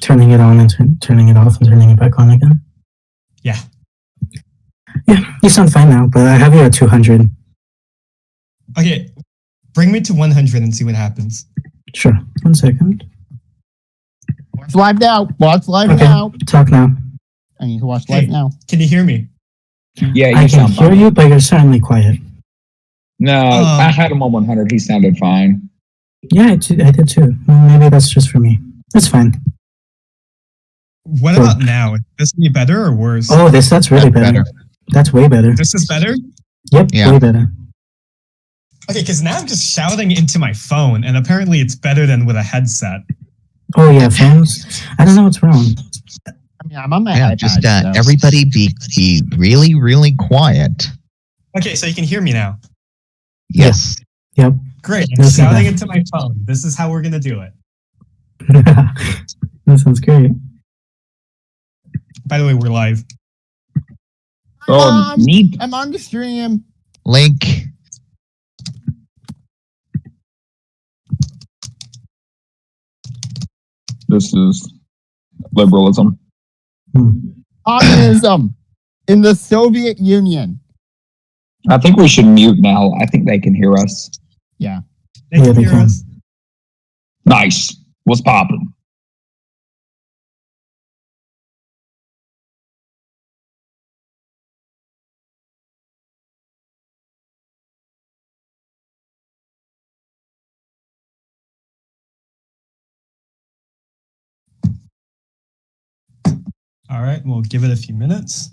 turning it on and turning it off and turning it back on again? Yeah. Yeah, you sound fine now, but I have you at 200. Okay, bring me to 100 and see what happens. Sure. 1 second. Watch live now. Watch live Okay, now. talk now. I need to watch live now. Can you hear me? Yeah, you I can sound hear fine. you, but you're certainly quiet. No, I had him on 100. He sounded fine. Yeah, I did too. Maybe that's just for me. That's fine. What about now? Is this any better or worse? Oh, that's really better. That's way better. This is better? Yep, Yeah. way better. Okay, because now I'm just shouting into my phone, and apparently it's better than with a headset. Oh yeah, phones. I don't know what's wrong. I mean, I'm on my Yeah, iPad. just so- everybody be really, really quiet. Okay, so you can hear me now. Yes. Yep. Great. I'm No shouting feedback. into my phone. This is how we're going to do it. That sounds great. By the way, we're live. Oh, neat. I'm on the stream. Link. This is liberalism. Communism in the Soviet Union. I think we should mute now. I think they can hear us. Yeah. They Yeah, can they hear can. us. Nice. What's poppin'? All right, we'll give it a few minutes.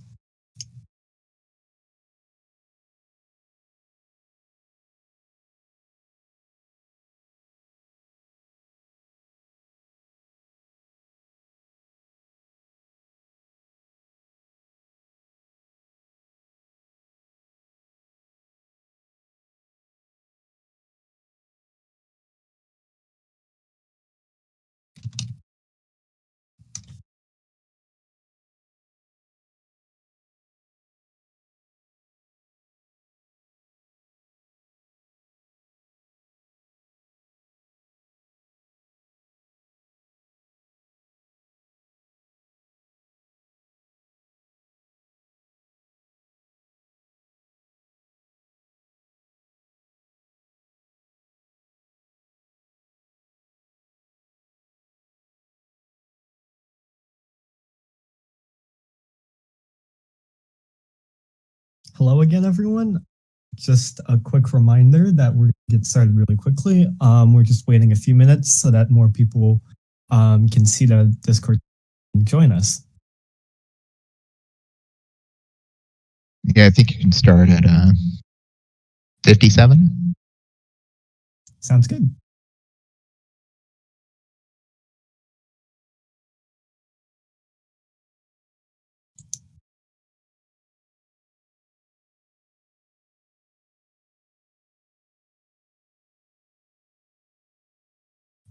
Hello again, everyone. Just a quick reminder that we're going to get started really quickly. We're just waiting a few minutes so that more people can see the Discord and join us. Yeah, I think you can start at 57. Sounds good.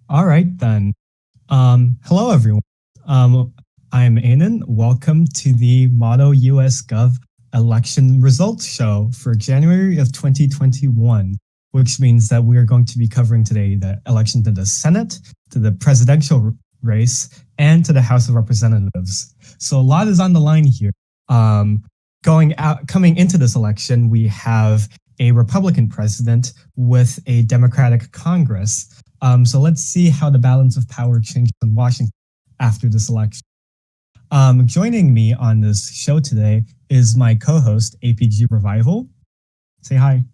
All right, then. Hello, everyone. I'm Anan. Welcome to the ModelUSGov election results show for January of 2021, which means that we are going to be covering today the election to the Senate, to the presidential race, and to the House of Representatives. So a lot is on the line here. Coming into this election, we have a Republican president with a Democratic Congress. So let's see how the balance of power changes in Washington after this election. Joining me on this show today is my co-host, APG Revival. Say hi.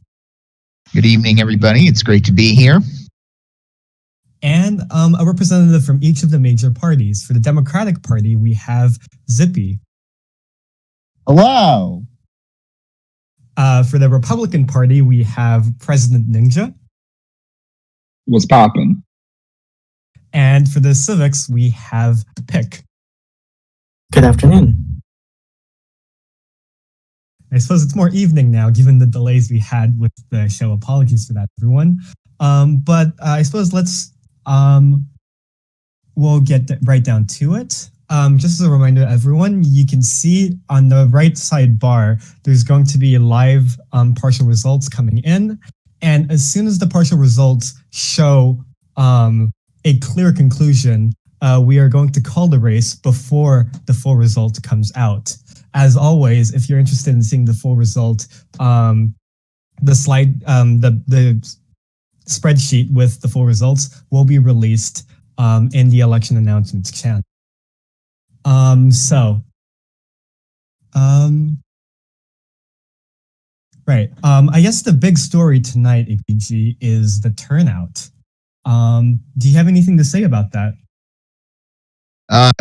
Good evening, everybody. It's great to be here. And a representative from each of the major parties. For the Democratic Party, we have Zippy. Hello. For the Republican Party, we have President Ninja. What's poppin'? And for the Civics, we have Pick. Good afternoon. I suppose it's more evening now, given the delays we had with the show. Apologies for that, everyone. But I suppose we'll get right down to it. Just as a reminder to everyone, you can see on the right side bar, there's going to be live partial results coming in. And as soon as the partial results show a clear conclusion, we are going to call the race before the full result comes out. As always, if you're interested in seeing the full result, the spreadsheet with the full results will be released in the election announcements channel. Right. I guess the big story tonight, APG, is the turnout. Do you have anything to say about that?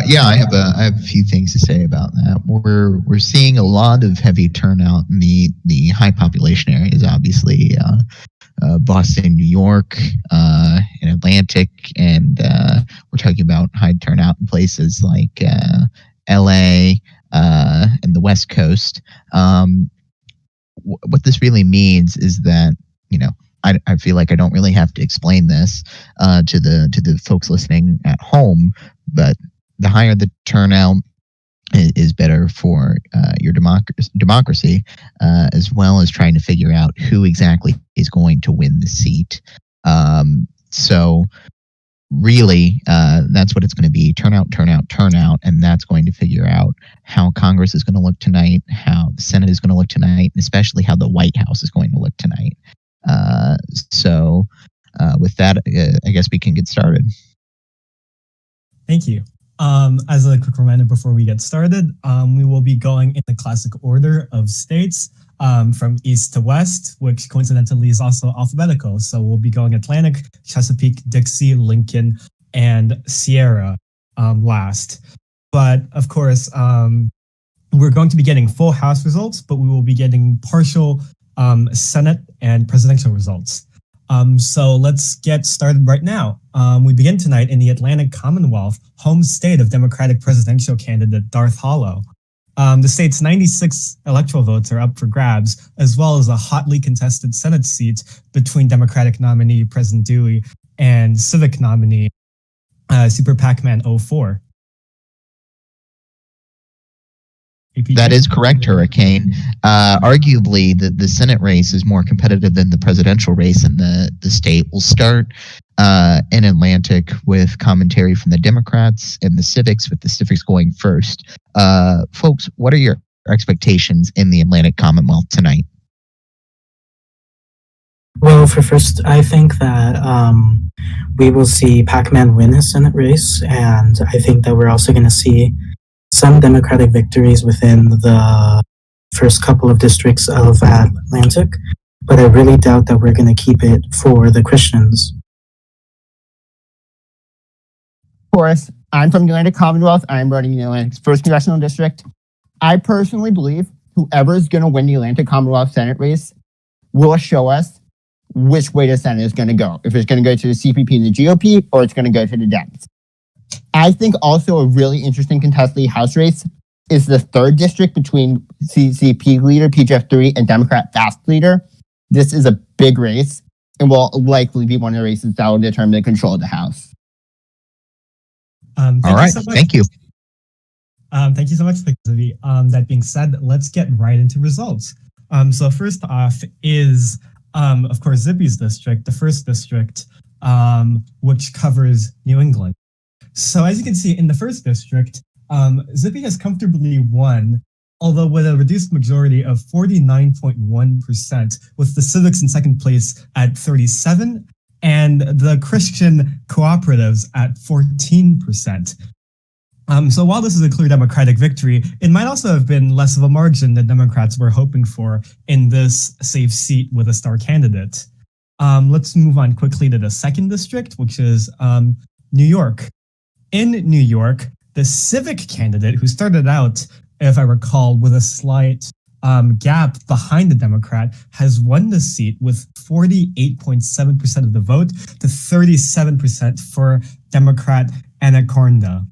Yeah, I have a few things to say about that. We're seeing a lot of heavy turnout in the high population areas, obviously. Boston, New York, and Atlantic, and we're talking about high turnout in places like LA and the West Coast. What this really means is that, I feel like I don't really have to explain this to the folks listening at home, but the higher the turnout is better for your democracy, as well as trying to figure out who exactly is going to win the seat. So really, that's what it's going to be: turnout, and that's going to figure out how Congress is going to look tonight, how the Senate is going to look tonight, and especially how the White House is going to look tonight. With that, I guess we can get started. Thank you. As a quick reminder before we get started, we will be going in the classic order of states from east to west, which coincidentally is also alphabetical. So we'll be going Atlantic, Chesapeake, Dixie, Lincoln, and Sierra last. But of course, we're going to be getting full House results, but we will be getting partial Senate and presidential results. So let's get started right now. We begin tonight in the Atlantic Commonwealth, home state of Democratic presidential candidate Darth Hollow. The state's 96 electoral votes are up for grabs, as well as a hotly contested Senate seat between Democratic nominee President Dewey and Civic nominee Super Pac-Man 04. That is correct, Hurricane. Arguably, the Senate race is more competitive than the presidential race in the state. We'll start in Atlantic with commentary from the Democrats and the Civics, with the Civics going first. Folks, what are your expectations in the Atlantic Commonwealth tonight? Well, for first, I think that we will see Pac-Man win his Senate race, and I think that we're also going to see some Democratic victories within the first couple of districts of Atlantic, but I really doubt that we're going to keep it for the Christians. Of course, I'm from the Atlantic Commonwealth. I'm running the Atlantic's 1st Congressional District. I personally believe whoever is going to win the Atlantic Commonwealth Senate race will show us which way the Senate is going to go. If it's going to go to the CPP and the GOP, or it's going to go to the Dems. I think also a really interesting contested House race is the 3rd district between CCP leader PGF3 and Democrat Fast leader. This is a big race and will likely be one of the races that will determine the control of the House. All right, thank you. Thank you so much, Zippy. That being said, let's get right into results. So first off is, of course, Zippy's district, the 1st district, which covers New England. So as you can see in the 1st district, Zippy has comfortably won, although with a reduced majority of 49.1%, with the Civics in 2nd place at 37% and the Christian cooperatives at 14%. So while this is a clear Democratic victory, it might also have been less of a margin than Democrats were hoping for in this safe seat with a star candidate. Let's move on quickly to the 2nd district, which is New York. In New York, the Civic candidate, who started out, if I recall, with a slight gap behind the Democrat, has won the seat with 48.7% of the vote to 37% for Democrat Anaconda.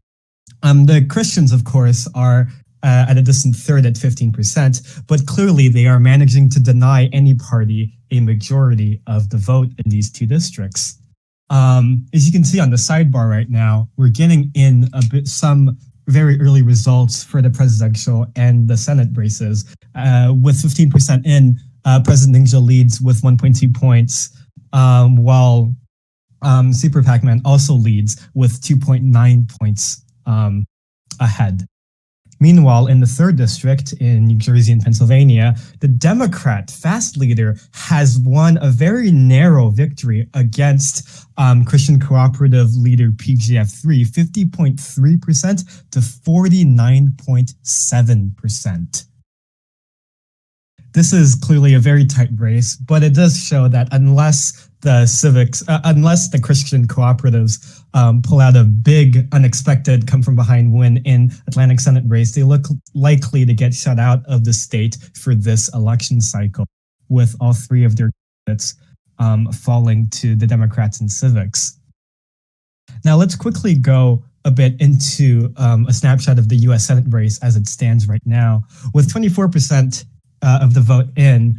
The Christians, of course, are at a distant 3rd at 15%, but clearly they are managing to deny any party a majority of the vote in these 2 districts. As you can see on the sidebar right now, we're getting in some very early results for the presidential and the Senate races. With 15% in, presidential leads with 1.2 points, while Super Pac-Man also leads with 2.9 points ahead. Meanwhile, in the 3rd district in New Jersey and Pennsylvania, the Democrat fast leader has won a very narrow victory against Christian Cooperative leader PGF3, 50.3% to 49.7%. This is clearly a very tight race, but it does show that unless the Christian cooperatives pull out a big, unexpected, come-from-behind win in Atlantic Senate race, they look likely to get shut out of the state for this election cycle, with all 3 of their candidates falling to the Democrats and civics. Now, let's quickly go a bit into a snapshot of the U.S. Senate race as it stands right now. With 24% of the vote in,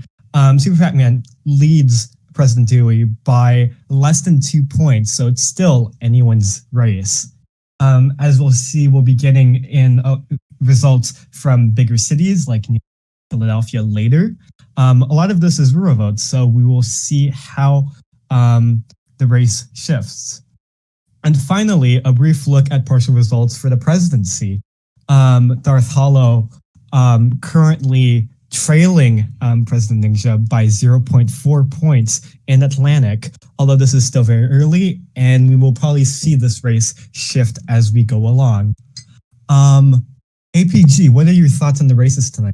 Super Pac-Man leads President Dewey by less than 2 points, so it's still anyone's race. As we'll see, we'll be getting in results from bigger cities like New York, Philadelphia later. A lot of this is rural votes, so we will see how the race shifts. And finally, a brief look at partial results for the presidency. Darth Hollow currently trailing President Ninja by 0.4 points in Atlantic, although this is still very early, and we will probably see this race shift as we go along. APG, what are your thoughts on the races tonight?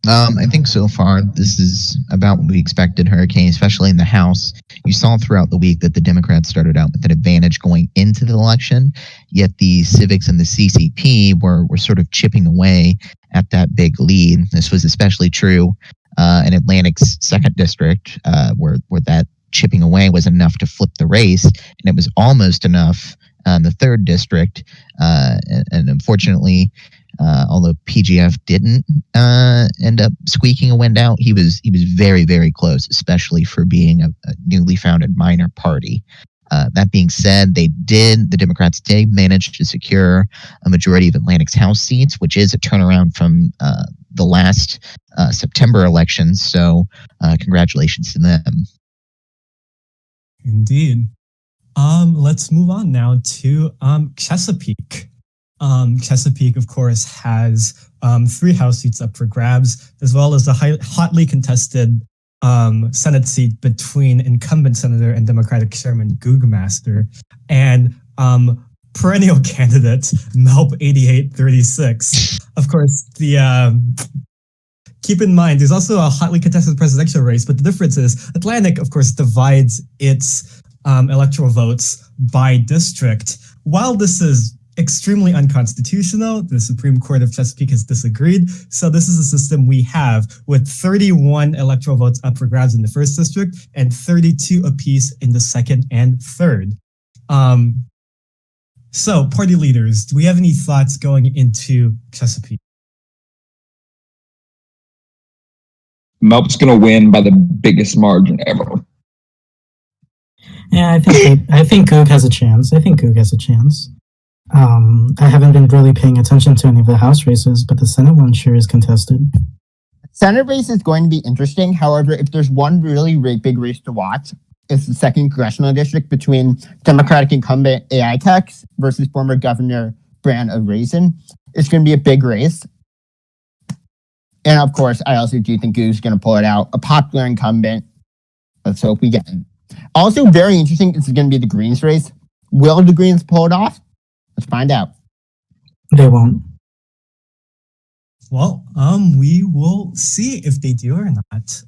I think so far this is about what we expected, Hurricane, especially in the House. You saw throughout the week that the Democrats started out with an advantage going into the election, yet the Civics and the CCP were sort of chipping away at that big lead. This was especially true in Atlantic's 2nd district, where that chipping away was enough to flip the race, and it was almost enough in the 3rd district, and unfortunately, although PGF didn't end up squeaking a win out, he was very, very close, especially for being a newly founded minor party. That being said, the Democrats did manage to secure a majority of Atlantic's House seats, which is a turnaround from the last September elections. So congratulations to them. Indeed. Let's move on now to Chesapeake. Chesapeake, of course, has 3 House seats up for grabs, as well as a hotly contested Senate seat between incumbent Senator and Democratic Chairman Googmaster and perennial candidate Melp 8836. Of course, keep in mind, there's also a hotly contested presidential race, but the difference is Atlantic, of course, divides its electoral votes by district. While this is extremely unconstitutional, the Supreme Court of Chesapeake has disagreed. So this is a system we have with 31 electoral votes up for grabs in the 1st district and 32 apiece in the 2nd and 3rd. So party leaders, do we have any thoughts going into Chesapeake? Melp's going to win by the biggest margin ever. Yeah, I think Goog has a chance. I haven't been really paying attention to any of the House races, but the Senate one sure is contested. Senate race is going to be interesting. However, if there's one really big race to watch, it's the 2nd congressional district between Democratic incumbent AI Techs versus former Governor Brand of Raisin. It's going to be a big race. And of course, I also do think Goog's going to pull it out. A popular incumbent. Let's hope we get him. Also, very interesting, this is going to be the Greens race. Will the Greens pull it off? Let's find out. They won't. Well, we will see if they do or not.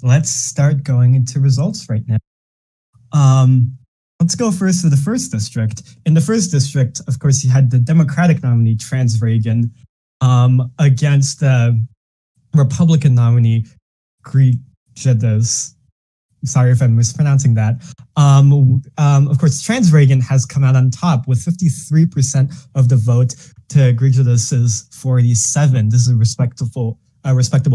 Let's start going into results right now. Let's go first to the 1st district. In the 1st district, of course, you had the Democratic nominee, Trans Reagan, against the Republican nominee, Grijadas. Sorry if I'm mispronouncing that. Of course, Trans Reagan has come out on top with 53% of the vote to Grijadas' 47. This is a respectable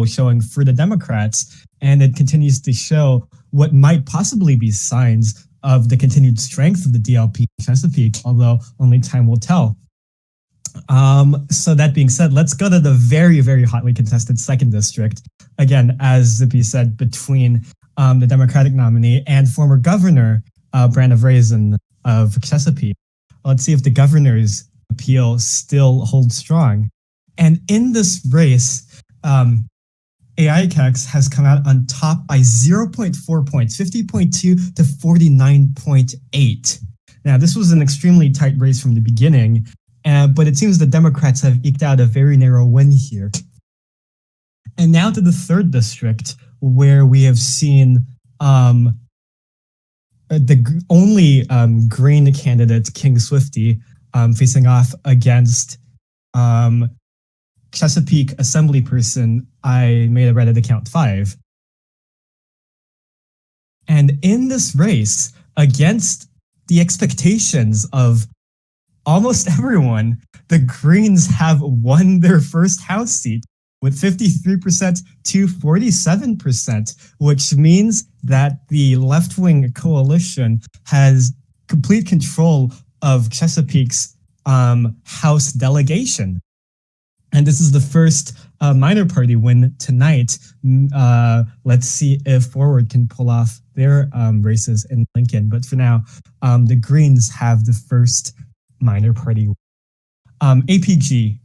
showing for the Democrats, and it continues to show what might possibly be signs of the continued strength of the DLP in Chesapeake, although only time will tell. So that being said, let's go to the very, very hotly contested 2nd district. Again, as Zippy said, between the Democratic nominee, and former governor, Brand of Raisin of Chesapeake. Let's see if the governor's appeal still holds strong. And in this race, AIKEX has come out on top by 0.4 points, 50.2 to 49.8. Now, this was an extremely tight race from the beginning, but it seems the Democrats have eked out a very narrow win here. And now to the third district, where we have seen the only Green candidate, King Swifty, facing off against Chesapeake Assemblyperson, I made a Reddit account 5. And in this race, against the expectations of almost everyone, the Greens have won their first House seat with 53% to 47%, which means that the left-wing coalition has complete control of Chesapeake's House delegation. And this is the first minor party win tonight. Let's see if Forward can pull off their races in Lincoln. But for now, the Greens have the first minor party win. APG,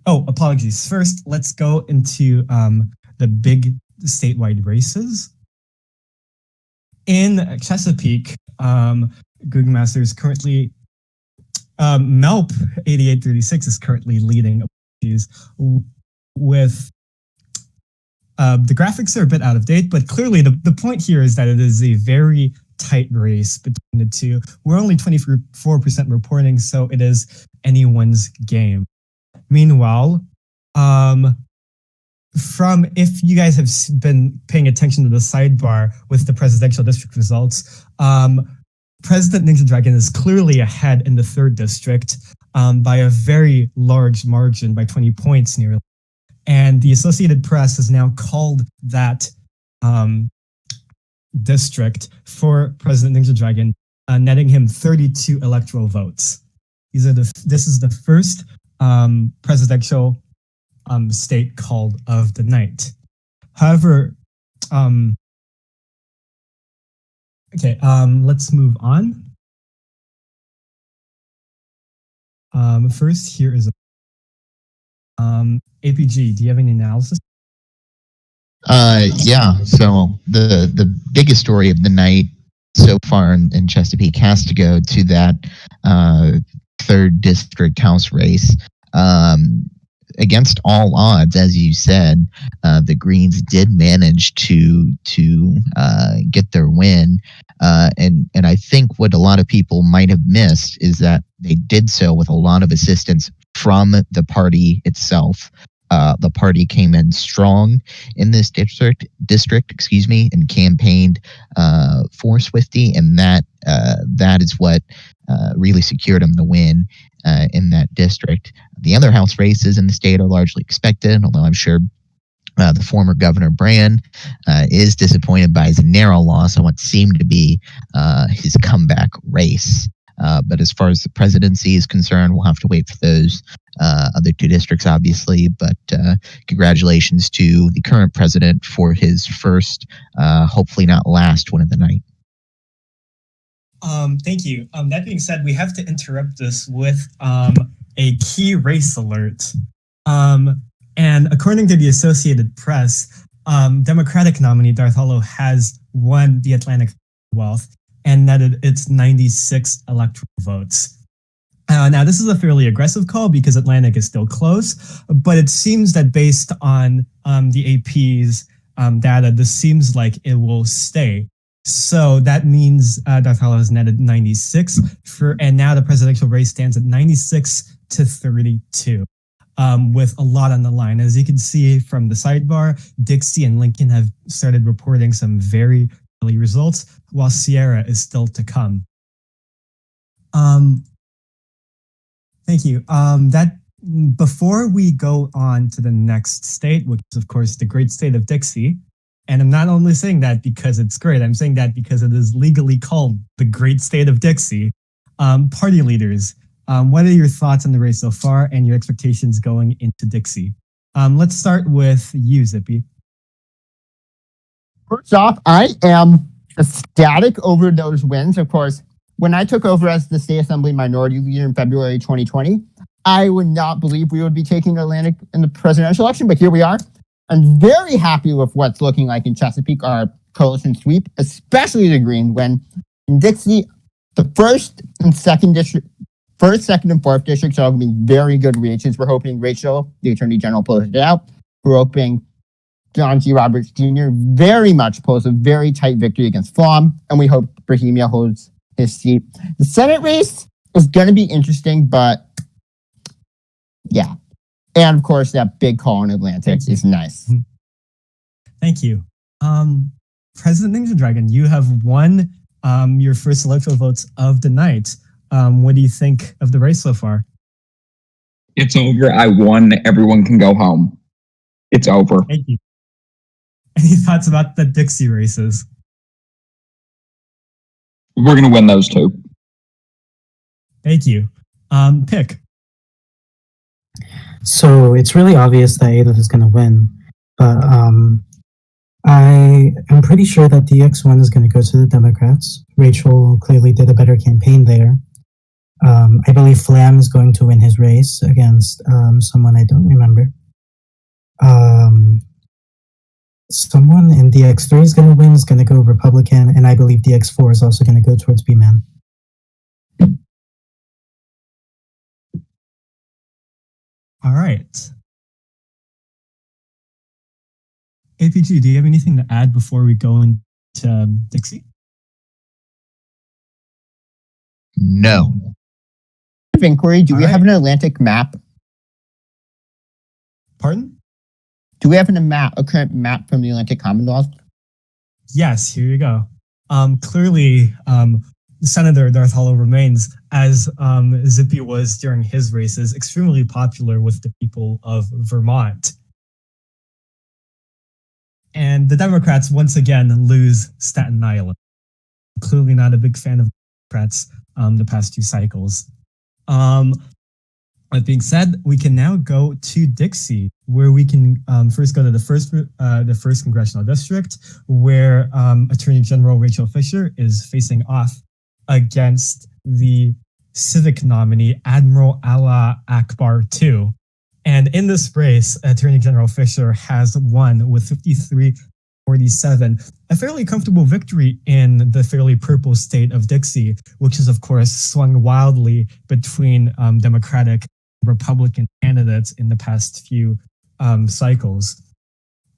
apologies. First, let's go into the big statewide races. In Chesapeake, Google Master is currently, Melp 8836 is currently leading with the graphics are a bit out of date, but clearly the point here is that it is a very tight race between the two. We're only 24% reporting, so it is anyone's game. Meanwhile, if you guys have been paying attention to the sidebar with the presidential district results, President Ninja Dragon is clearly ahead in the third district by a very large margin, by 20 points nearly. And the Associated Press has now called that district for President Ninja Dragon, netting him 32 electoral votes. This is the first presidential state called of the night. However, let's move on. First, here is APG. Do you have any analysis? Yeah. So the biggest story of the night so far in Chesapeake has to go to that third district House race. Against all odds, as you said, the Greens did manage to get their win, and I think what a lot of people might have missed is that they did so with a lot of assistance from the party itself. The party came in strong in this district, and campaigned for Swifty, and that is what really secured him the win in that district. The other House races in the state are largely expected, although I'm sure the former Governor Brand is disappointed by his narrow loss on what seemed to be his comeback race. But as far as the presidency is concerned, we'll have to wait for those other two districts, obviously. But congratulations to the current president for his first, hopefully not last, win of the night. Thank you. That being said, we have to interrupt this with a key race alert. And according to the Associated Press, Democratic nominee Darth Hollow has won the Atlantic Commonwealth and netted its 96 electoral votes. Now, this is a fairly aggressive call because Atlantic is still close, but it seems that based on the AP's data, this seems like it will stay. So that means Darth Hollow has netted 96, and now the presidential race stands at 96 to 32, with a lot on the line. As you can see from the sidebar, Dixie and Lincoln have started reporting some very early results, while Sierra is still to come. Thank you. Before we go on to the next state, which is of course the great state of Dixie, and I'm not only saying that because it's great, I'm saying that because it is legally called the great state of Dixie. Party leaders, what are your thoughts on the race so far and your expectations going into Dixie? Let's start with you, Zippy. First off, I am ecstatic over those wins. Of course, when I took over as the State Assembly Minority Leader in February 2020, I would not believe we would be taking Atlantic in the presidential election, but here we are. I'm very happy with what's looking like in Chesapeake, our coalition sweep, especially the Green, when in Dixie, the first, second, and fourth districts are going to be very good reaches. We're hoping Rachel, the Attorney General, pulls it out. We're hoping John G. Roberts Jr. very much pulls a very tight victory against Flom, and we hope Bohemia holds his seat. The Senate race is going to be interesting, but yeah. And of course, that big call in Atlantic is nice. Thank you. President Ninja Dragon, you have won your first electoral votes of the night. What do you think of the race so far? It's over. I won. Everyone can go home. It's over. Thank you. Any thoughts about the Dixie races? We're going to win those two. Thank you. Pick. So it's really obvious that Ada is going to win, but I am pretty sure that DX1 is going to go to the Democrats. Rachel clearly did a better campaign there. I believe Flam is going to win his race against someone I don't remember. Someone in DX3 is going to win, is going to go Republican, and I believe DX4 is also going to go towards B-Man. All right. APG, do you have anything to add before we go into Dixie? No. Inquiry, do we have an Atlantic map? Pardon? Do we have a current map from the Atlantic Commonwealth? Yes, here you go. Clearly, Senator Darth Hollow remains, as Zippy was during his races, extremely popular with the people of Vermont. And the Democrats once again lose Staten Island. Clearly not a big fan of Democrats the past two cycles. That being said, we can now go to Dixie, where we can first go to the first congressional district, where Attorney General Rachel Fisher is facing off against the Civic nominee, Admiral Allah Akbar II. And in this race, Attorney General Fisher has won with 53-47, a fairly comfortable victory in the fairly purple state of Dixie, which is, of course, swung wildly between Democratic and Republican candidates in the past few cycles.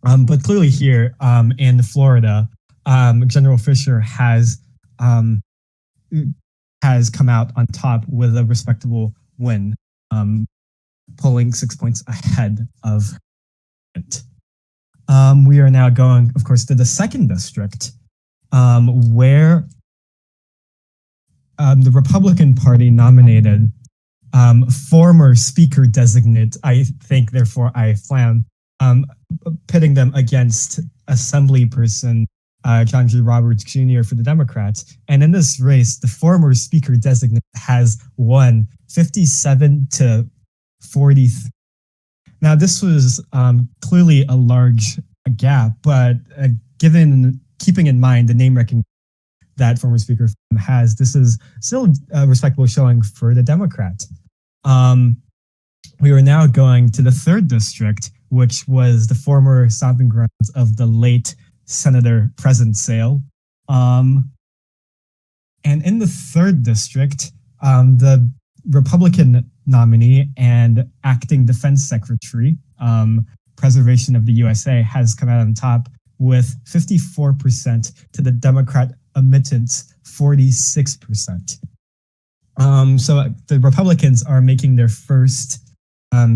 But clearly here in Florida, General Fisher has come out on top with a respectable win, pulling 6 points ahead of it. We are now going, of course, to the second district, where the Republican Party nominated former Speaker designate, I think, therefore I Flam, pitting them against Assembly person John G. Roberts Jr. for the Democrats. And in this race, the former Speaker designate has won 57-43. Now, this was clearly a large gap, but keeping in mind the name recognition that former Speaker has, this is still a respectable showing for the Democrats. We are now going to the third district, which was the former stomping grounds of the late Senator Present Sale. And in the third district, the Republican nominee and acting Defense Secretary, Preservation of the USA, has come out on top with 54% to the Democrat admittance 46%. So the Republicans are making their first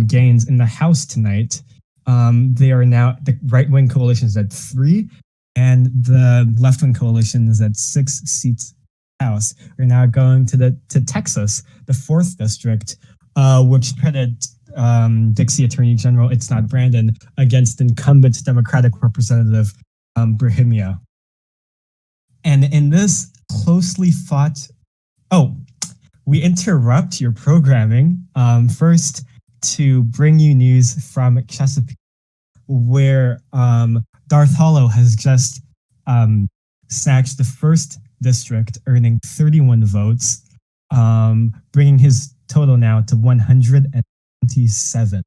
gains in the House tonight. They are now, the right-wing coalition is at 3, and the left-wing coalition is at 6 seats House. We're now going to Texas, the 4th district, which pitted Dixie Attorney General, it's not Brandon, against incumbent Democratic Representative Bohemia. And in this closely fought... Oh, we interrupt your programming first to bring you news from Chesapeake, where Darth Hollow has just snatched the first district, earning 31 votes, bringing his total now to 127.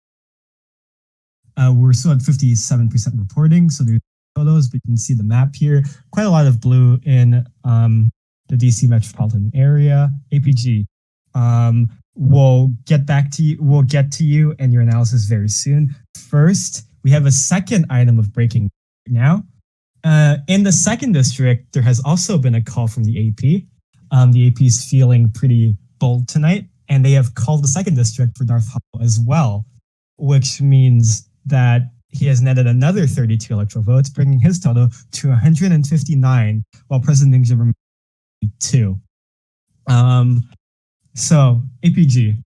We're still at 57% reporting, so there's photos, but you can see the map here. Quite a lot of blue in the DC metropolitan area. APG, we'll get to you and your analysis very soon. First, we have a second item of breaking now. In the second district, there has also been a call from the AP. The AP is feeling pretty bold tonight, and they have called the second district for North Hollow as well, which means that he has netted another 32 electoral votes, bringing his total to 159, while President Dixie remains 2. So, APG,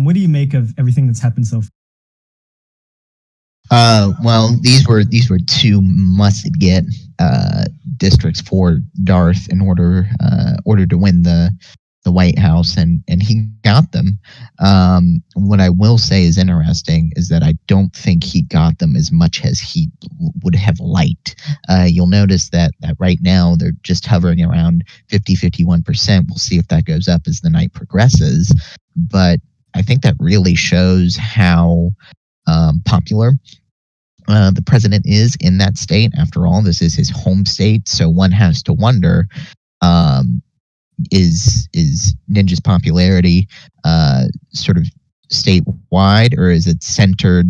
what do you make of everything that's happened so far? Well, these were two must-get districts for Darth in order to win the White House, and he got them. What I will say is interesting is that I don't think he got them as much as he would have liked. You'll notice that right now they're just hovering around 50-51%. We'll see if that goes up as the night progresses. But I think that really shows how popular the president is in that state. After all, this is his home state, so one has to wonder, is Ninja's popularity sort of statewide, or is it centered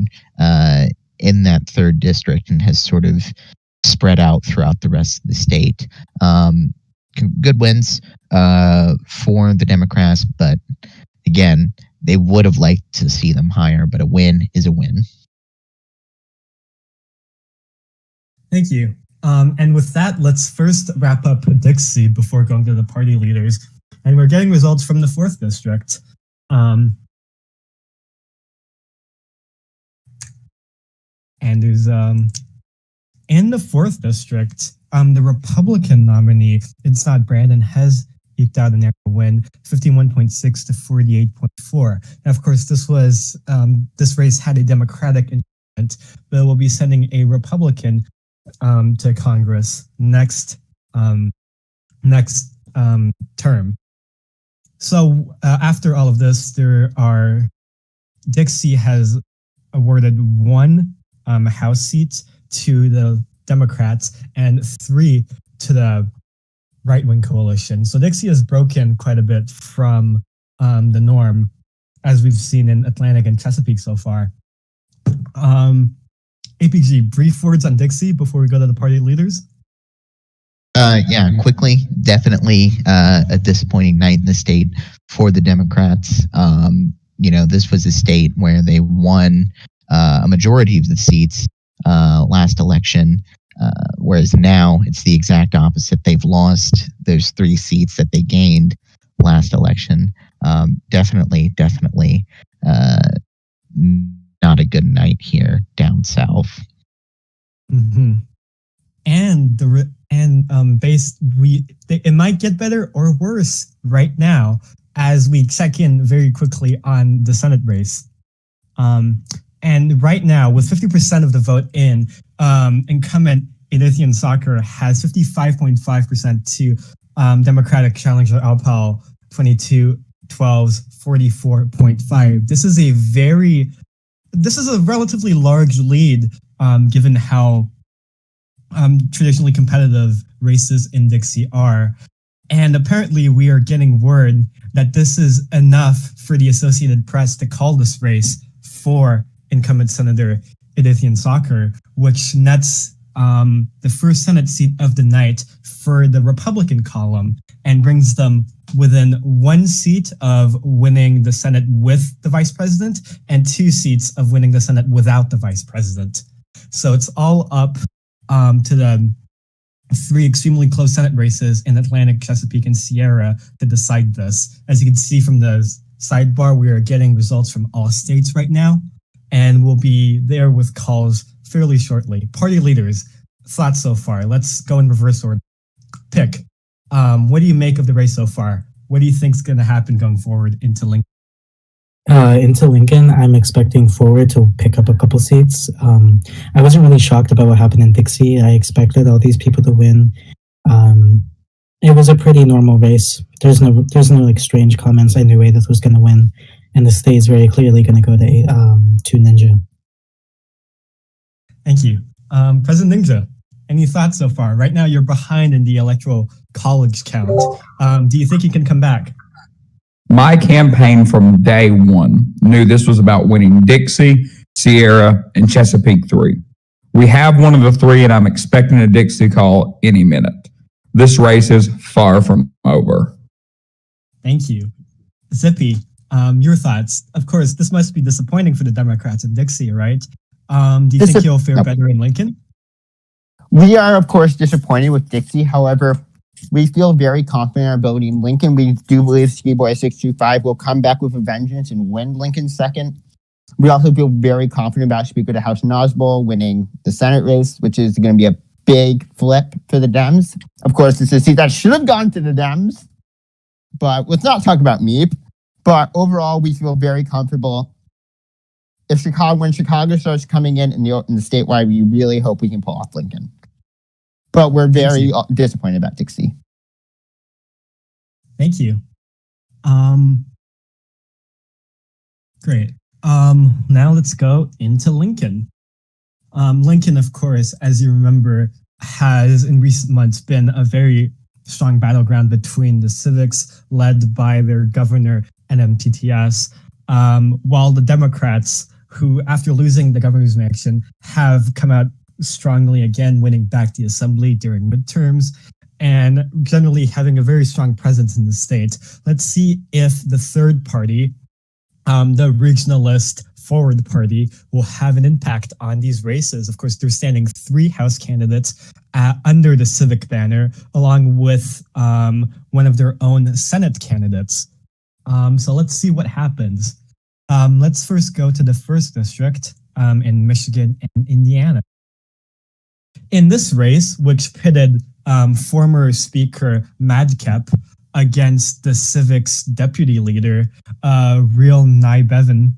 in that third district and has sort of spread out throughout the rest of the state? Good wins for the Democrats, but again, they would have liked to see them higher, but a win is a win. Thank you. And with that, let's first wrap up Dixie before going to the party leaders. And we're getting results from the 4th district. And there's in the 4th district, the Republican nominee, it's not Brandon, has eked out an win, 51.6 to 48.4. Now, of course, this race had a Democratic incumbent, but we'll be sending a Republican to Congress next term. So after all of this, Dixie has awarded 1 House seat to the Democrats and 3 to the right-wing coalition. So Dixie has broken quite a bit from the norm, as we've seen in Atlantic and Chesapeake so far. APG, brief words on Dixie before we go to the party leaders? Yeah, quickly, definitely a disappointing night in the state for the Democrats. This was a state where they won a majority of the seats last election, whereas now it's the exact opposite. They've lost those 3 seats that they gained last election. Definitely not a good night here down south. Mm-hmm. And it might get better or worse right now as we check in very quickly on the Senate race. And right now, with 50% of the vote in, incumbent Edithian Soccer has 55.5% to Democratic challenger Alpal 2212's 44.5. This is a relatively large lead, given how traditionally competitive races in Dixie are. And apparently we are getting word that this is enough for the Associated Press to call this race for incumbent Senator Edithian Soccer, which nets the first Senate seat of the night for the Republican column and brings them within 1 seat of winning the Senate with the vice president and 2 seats of winning the Senate without the vice president. So it's all up to the 3 extremely close Senate races in Atlantic, Chesapeake, and Sierra to decide this. As you can see from the sidebar, we are getting results from all states right now, and we'll be there with calls fairly shortly. Party leaders, thoughts so far? Let's go in reverse order. Pick. What do you make of the race so far? What do you think is going to happen going forward into Lincoln? Into Lincoln, I'm expecting Forward to pick up a couple seats. I wasn't really shocked about what happened in Dixie. I expected all these people to win. It was a pretty normal race. There's no like strange comments. I knew Edith was going to win, and the state is very clearly going to go to Ninja. Thank you. President Ninja, any thoughts so far? Right now, you're behind in the electoral college count. Do you think you can come back? My campaign from day one knew this was about winning Dixie, Sierra, and Chesapeake 3. We have one of the three, and I'm expecting a Dixie call any minute. This race is far from over. Thank you. Zippy, your thoughts? Of course, this must be disappointing for the Democrats in Dixie, right? Do you think you'll fare better in Lincoln? We are, of course, disappointed with Dixie. However, we feel very confident in our ability in Lincoln. We do believe Ski Boy 625 will come back with a vengeance and win Lincoln second. We also feel very confident about Speaker of the House Nosbol winning the Senate race, which is going to be a big flip for the Dems. Of course, this is a seat that should have gone to the Dems, but let's not talk about MEEP. But overall, we feel very comfortable. When Chicago starts coming in the statewide, we really hope we can pull off Lincoln. But we're very disappointed about Dixie. Thank you. Great. Now let's go into Lincoln. Lincoln, of course, as you remember, has in recent months been a very strong battleground between the civics led by their governor and MTTS, while the Democrats, who after losing the governor's election have come out strongly again, winning back the assembly during midterms and generally having a very strong presence in the state. Let's see if the third party, the regionalist Forward Party, will have an impact on these races. Of course, they're standing 3 House candidates under the Civic banner, along with one of their own Senate candidates. So let's see what happens. Let's first go to the first district in Michigan and Indiana. In this race, which pitted former Speaker Madcap against the Civics deputy leader, Real Nye Bevan,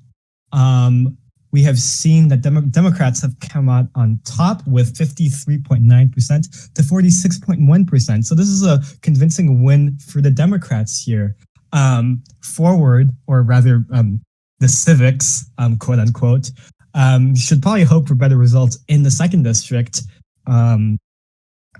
we have seen that Democrats have come out on top with 53.9% to 46.1%. So this is a convincing win for the Democrats here. Forward, or rather the Civics, quote unquote, should probably hope for better results in the second district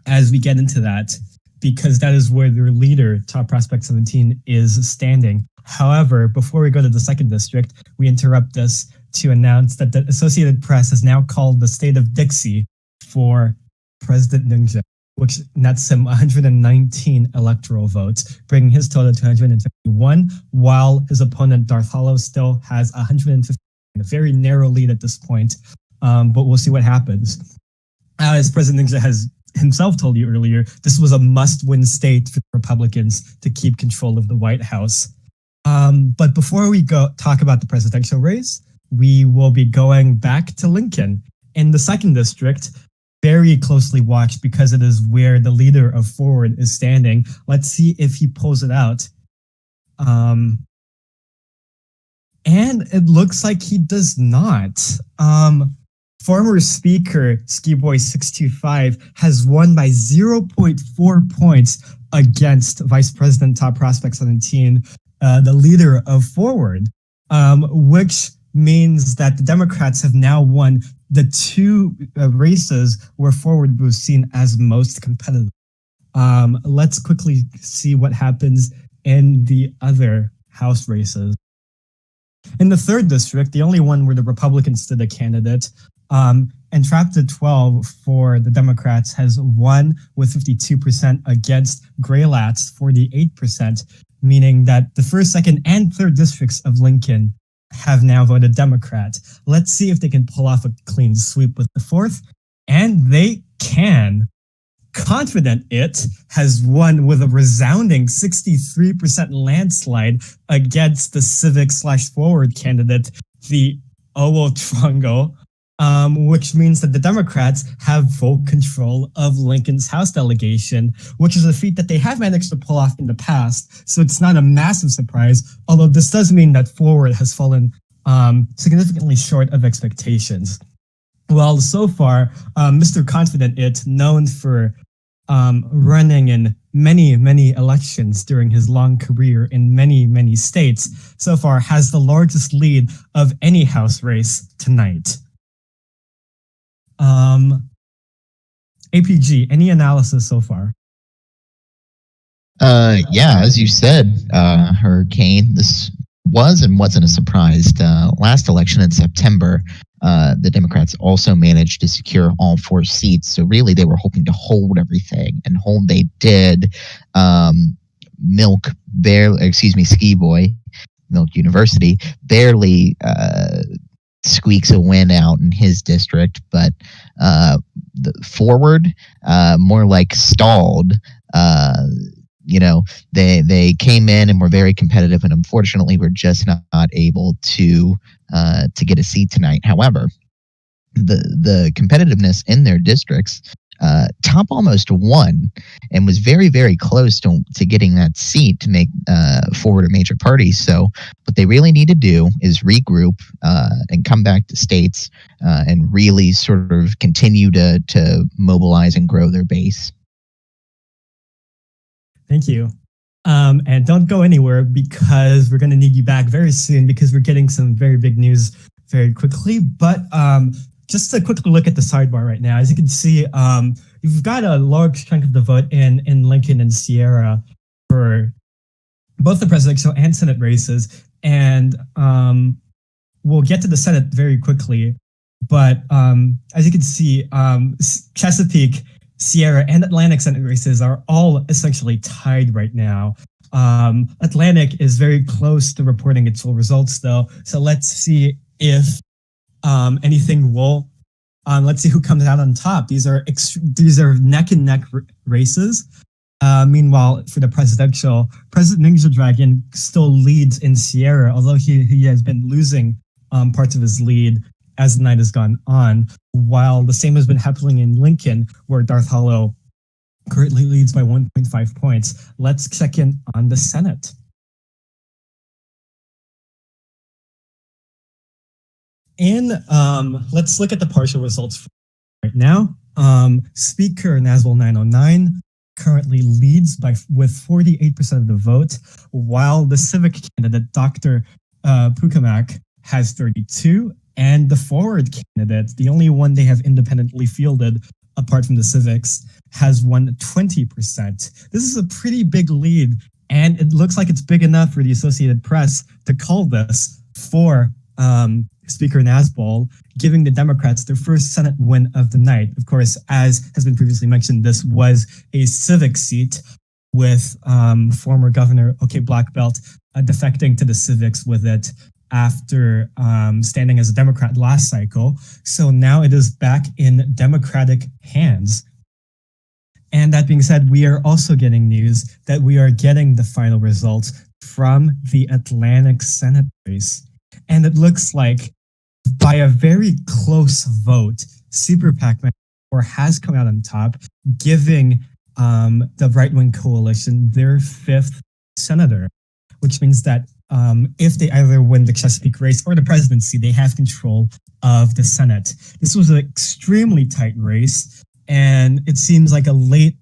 as we get into that, because that is where their leader, Top Prospect 17, is standing. However, before we go to the second district, we interrupt this to announce that the Associated Press has now called the state of Dixie for President Ninja, which nets him 119 electoral votes, bringing his total to 151, while his opponent Darth Hollow still has 150, a very narrow lead at this point, but we'll see what happens. As President Ninja has himself told you earlier, this was a must-win state for Republicans to keep control of the White House. But before we go talk about the presidential race, we will be going back to Lincoln. In the second district, very closely watched because it is where the leader of Forward is standing. Let's see if he pulls it out. And it looks like he does not. Former Speaker Ski Boy 625 has won by 0.4 points against Vice President Top Prospect 17, the leader of Forward, which means that the Democrats have now won the 2 races where Forward was seen as most competitive. Let's quickly see what happens in the other House races. In the third district, the only one where the Republicans stood a candidate, Entrapta 12 for the Democrats has won with 52% against Greylat's 48%, meaning that the first, second, and third districts of Lincoln have now voted Democrat. Let's see if they can pull off a clean sweep with the fourth, and they can. Confident It has won with a resounding 63% landslide against the Civic/Forward candidate, the Owo Trongo. which means that the Democrats have full control of Lincoln's House delegation, which is a feat that they have managed to pull off in the past. So it's not a massive surprise, although this does mean that Forward has fallen significantly short of expectations. Well, so far, Mr. Confident It, known for running in many, many elections during his long career in many, many states, so far has the largest lead of any House race tonight. APG, any analysis so far? Yeah, as you said, Hurricane, this was and wasn't a surprise. Last election in September, the Democrats also managed to secure all 4 seats. So really, they were hoping to hold everything, and hold they did. Ski Boy, Milk University, barely squeaks a win out in his district, but the Forward, more like stalled. They came in and were very competitive, and unfortunately, were just not able to get a seat tonight. However, the competitiveness in their districts, Top almost won and was very, very close to getting that seat to make Forward a major party. So what they really need to do is regroup and come back to states and really sort of continue to mobilize and grow their base. Thank you. And don't go anywhere, because we're going to need you back very soon, because we're getting some very big news very quickly. But just to quickly look at the sidebar right now, as you can see, you've got a large chunk of the vote in Lincoln and Sierra for both the presidential and Senate races. And we'll get to the Senate very quickly. But as you can see, Chesapeake, Sierra, and Atlantic Senate races are all essentially tied right now. Atlantic is very close to reporting its full results, though. So let's see if anything will. Let's see who comes out on top. These are neck and neck races. Meanwhile, for the presidential, President Ninja Dragon still leads in Sierra, although he has been losing parts of his lead as the night has gone on, while the same has been happening in Lincoln, where Darth Hollow currently leads by 1.5 points. Let's check in on the Senate. Let's look at the partial results right now. Speaker Naswell 909 currently leads with 48% of the vote, while the Civic candidate, Dr. Pukamak, has 32%. And the Forward candidate, the only one they have independently fielded apart from the Civics, has won 20%. This is a pretty big lead, and it looks like it's big enough for the Associated Press to call this for Speaker Nasbol, giving the Democrats their first Senate win of the night. Of course, as has been previously mentioned, this was a Civic seat with former Governor OK Blackbelt defecting to the Civics with it after standing as a Democrat last cycle. So now it is back in Democratic hands. And that being said, we are also getting news that we are getting the final results from the Atlantic Senate race. And it looks like by a very close vote, Super PAC-Man has come out on top, giving the right-wing coalition their 5th senator, which means that if they either win the Chesapeake race or the presidency, they have control of the Senate. This was an extremely tight race, and it seems like a late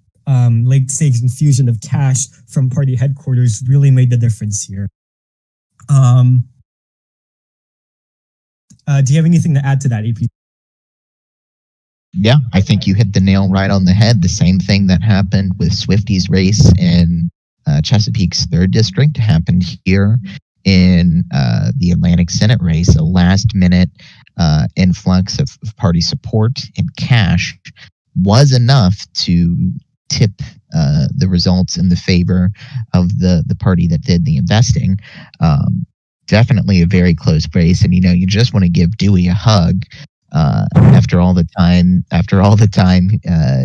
stage infusion of cash from party headquarters really made the difference here. Do you have anything to add to that, AP? Yeah, I think you hit the nail right on the head. The same thing that happened with Swifty's race in Chesapeake's 3rd district happened here in the Atlantic Senate race. A last-minute influx of party support and cash was enough to tip the results in the favor of the party that did the investing. Definitely a very close race, and you just want to give Dewey a hug. After all the time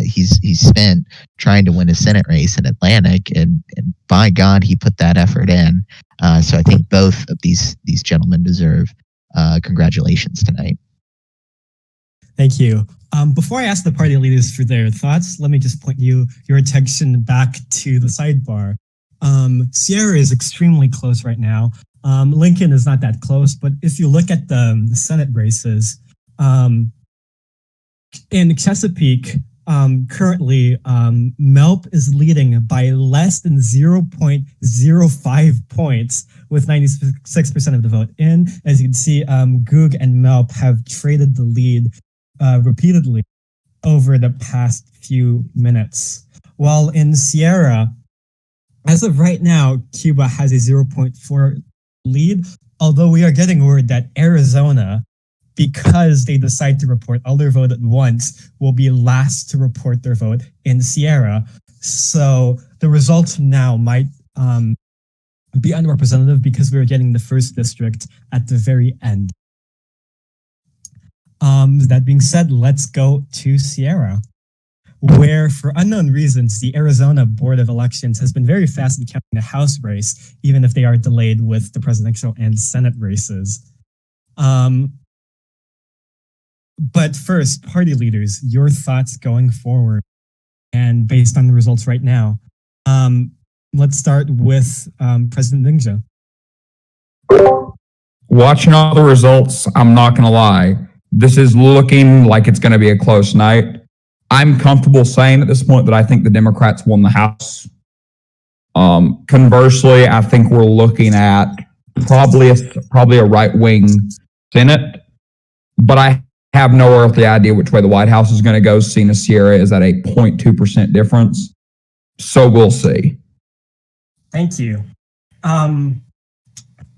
he's spent trying to win a Senate race in Atlantic, and by God, he put that effort in. So I think both of these gentlemen deserve congratulations tonight. Thank you. Before I ask the party leaders for their thoughts, let me just point your attention back to the sidebar. Sierra is extremely close right now. Lincoln is not that close, but if you look at the Senate races, in Chesapeake, currently, MELP is leading by less than 0.05 points with 96% of the vote in. As you can see, Goog and MELP have traded the lead repeatedly over the past few minutes. While in Sierra, as of right now, Cuba has a 0.4 lead, although we are getting word that Arizona, because they decide to report all their vote at once, will be last to report their vote in Sierra. So the results now might be unrepresentative because we're getting the first district at the very end. That being said, let's go to Sierra, where for unknown reasons, the Arizona Board of Elections has been very fast in counting the House race, even if they are delayed with the presidential and Senate races. But first, party leaders, your thoughts going forward and based on the results right now. Let's start with President Ninja. Watching all the results, I'm not going to lie. This is looking like it's going to be a close night. I'm comfortable saying at this point that I think the Democrats won the House. Conversely, I think we're looking at probably a right-wing Senate, but I have no earthly idea which way the White House is going to go, seeing as Sierra is at a 0.2% difference. So we'll see. Thank you.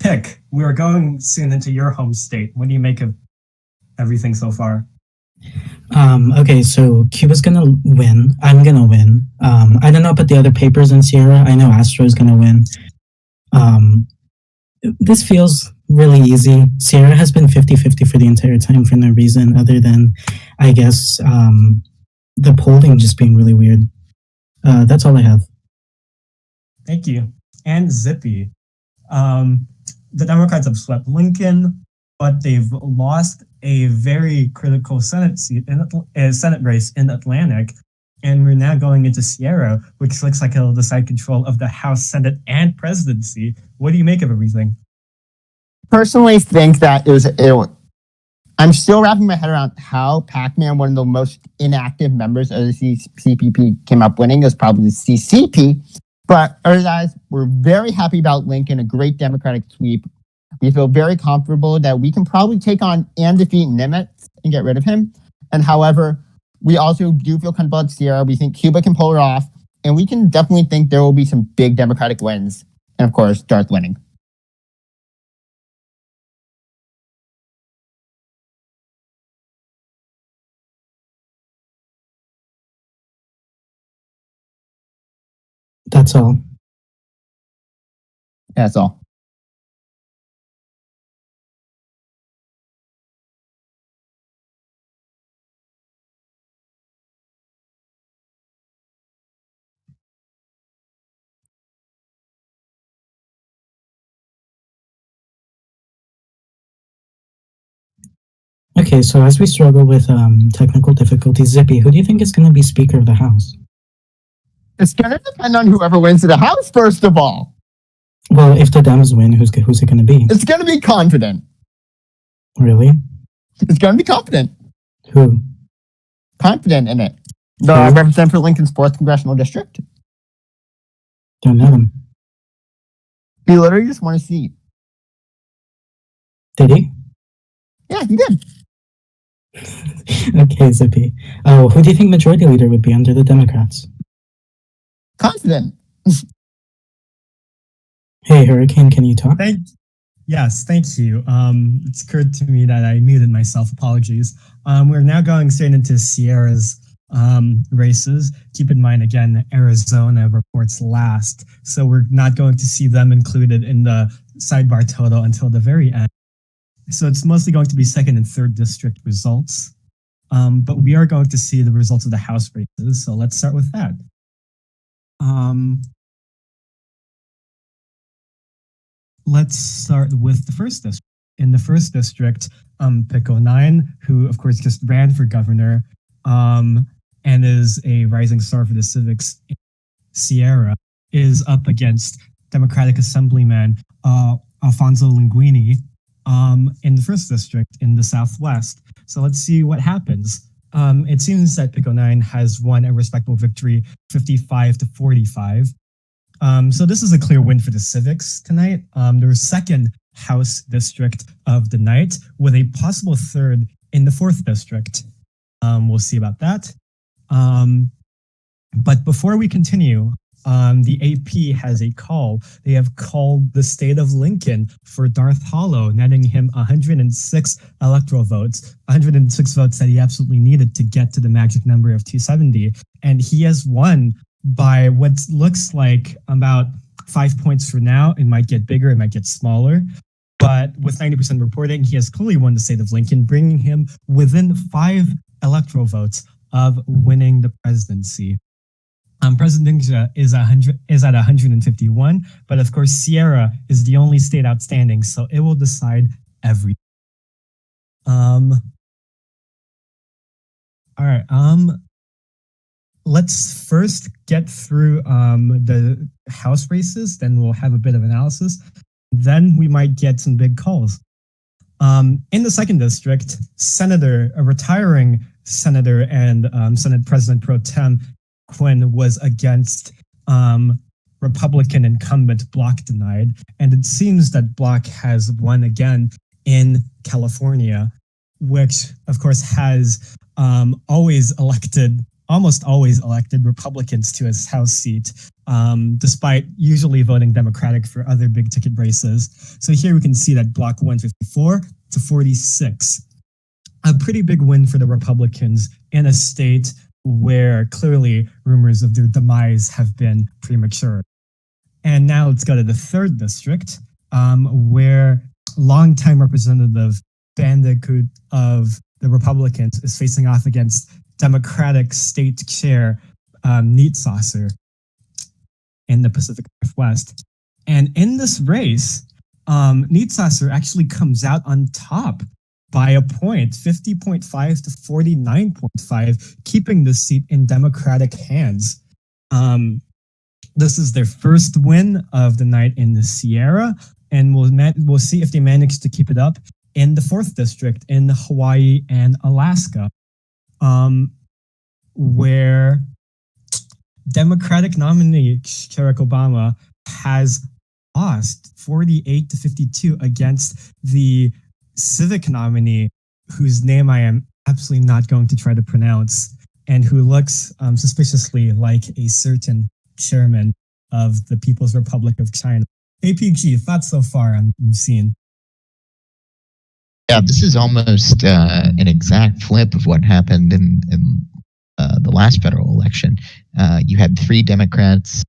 Pick, we're going soon into your home state. What do you make of everything so far? Okay, so Cuba's gonna win. I'm gonna win. I don't know about the other papers in Sierra. I know Astro's gonna win. This feels really easy. Sierra has been 50-50 for the entire time for no reason other than, I guess, the polling just being really weird. That's all I have. Thank you. And Zippy. The Democrats have swept Lincoln, but they've lost a very critical Senate seat in Senate race in Atlantic. And we're now going into Sierra, which looks like it'll decide control of the House, Senate, and presidency. What do you make of everything? Personally think that I'm still wrapping my head around how Pac-Man, one of the most inactive members of the CPP, came up winning. It was probably the CCP. But otherwise, we're very happy about Lincoln, a great Democratic sweep. We feel very comfortable that we can probably take on and defeat Nimitz and get rid of him. And however, we also do feel comfortable at Sierra. We think Cuba can pull it off. And we can definitely think there will be some big Democratic wins. And of course, Darth winning. That's all. That's all. Okay, so as we struggle with technical difficulties, Zippy, who do you think is going to be Speaker of the House? It's going to depend on whoever wins the House, first of all. Well, if the Dems win, who's it going to be? It's going to be confident. Really? It's going to be confident. Who? Confident in it. The representative for Lincoln's 4th Congressional District. Don't know him. He literally just won a seat. Did he? Yeah, he did. Okay, Zippy. Oh, who do you think majority leader would be under the Democrats? Confident. Hey, Hurricane, can you talk? Yes, thank you. It's occurred to me that I muted myself. Apologies. We're now going straight into Sierra's races. Keep in mind, again, Arizona reports last, so we're not going to see them included in the sidebar total until the very end. So it's mostly going to be 2nd and 3rd district results. But we are going to see the results of the House races. So let's start with that. Let's start with the 1st district. in the first district, pick 09, who of course just ran for governor, and is a rising star for the Civics, Sierra, is up against Democratic Assemblyman Alfonso Linguini in the first district in the Southwest. So let's see what happens. It seems that pick 09 has won a respectable victory, 55-45. So this is a clear win for the Civics tonight. Their second House district of the night, with a possible third in the fourth district. We'll see about that. But before we continue, the AP has a call. They have called the state of Lincoln for Darth Hollow, netting him 106 electoral votes, 106 votes that he absolutely needed to get to the magic number of 270. And he has won by what looks like about 5 points for now. It might get bigger, it might get smaller. But with 90% reporting, he has clearly won the state of Lincoln, bringing him within 5 electoral votes of winning the presidency. President Dixie is at 151, but of course Sierra is the only state outstanding, so it will decide everything. All right. Let's first get through the House races, then we'll have a bit of analysis. Then we might get some big calls. In the second district, a retiring senator and Senate President Pro Tem Quinn was against Republican incumbent Block Denied, and it seems that Block has won again in California, which of course has almost always elected Republicans to his House seat, despite usually voting Democratic for other big ticket races. So here we can see that Block won 54-46. A pretty big win for the Republicans in a state where clearly rumors of their demise have been premature. And now let's go to the third district, where longtime Representative Bandicoot of the Republicans is facing off against Democratic State Chair Neat Saucer in the Pacific Northwest. And in this race, Neat Saucer actually comes out on top by a point, 50.5 to 49.5, keeping the seat in Democratic hands. This is their first win of the night in the Sierra, and we'll see if they manage to keep it up in the fourth district in Hawaii and Alaska, where Democratic nominee Barack Obama has lost 48-52 against the Civic nominee, whose name I am absolutely not going to try to pronounce, and who looks suspiciously like a certain chairman of the People's Republic of China. APG, thoughts so far on what we've seen? Yeah, this is almost an exact flip of what happened in the last federal election. You had 3 Democrats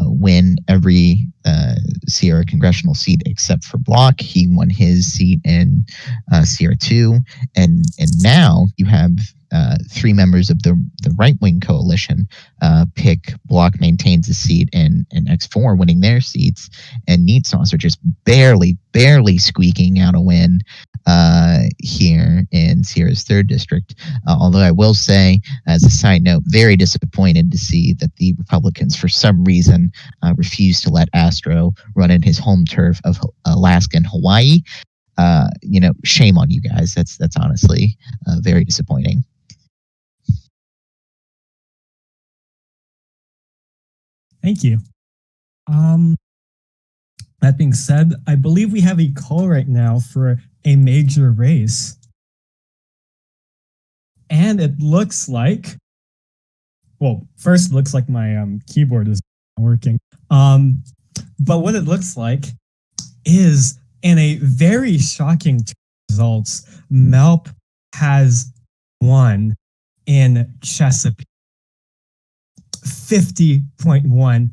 win every Sierra congressional seat except for Block. He won his seat in Sierra 2, and now you have 3 members of the right-wing coalition pick Block maintains a seat, and X4 winning their seats, and Neat Sauce are just barely squeaking out a win here in Sierra's third district. Although I will say, as a side note, very disappointed to see that the Republicans, for some reason, refused to let Astro run in his home turf of Alaska and Hawaii. Shame on you guys. That's honestly very disappointing. Thank you. That being said, I believe we have a call right now for a major race. And it looks like, well, first it looks like my keyboard is not working. But what it looks like is, in a very shocking results, Melp has won in Chesapeake. 50.1,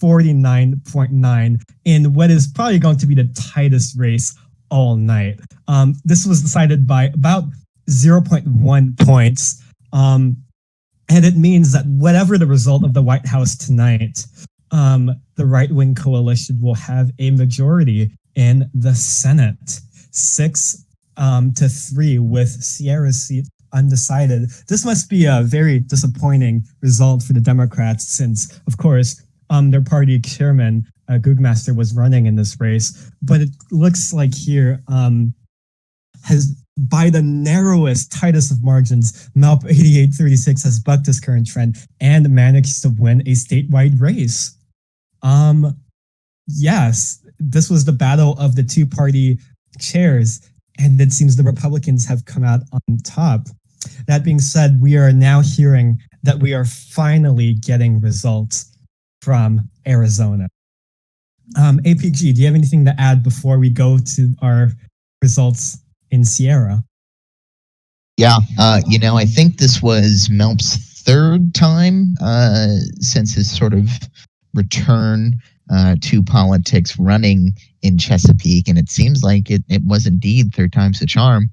49.9 in what is probably going to be the tightest race all night. This was decided by about 0.1 points. And it means that whatever the result of the White House tonight, the right-wing coalition will have a majority in the Senate. 6-3 with Sierra's seat undecided. This must be a very disappointing result for the Democrats since, of course, their party chairman, Gugmaster, was running in this race. But it looks like here has, by the narrowest, tightest of margins, MELP 8836 has bucked this current trend and managed to win a statewide race. Yes, this was the battle of the two-party chairs, and it seems the Republicans have come out on top. That being said, we are now hearing that we are finally getting results from Arizona. APG, do you have anything to add before we go to our results in Sierra? Yeah, I think this was MELP's third time since his sort of return to politics running in Chesapeake, and it seems like it was indeed third time's the charm.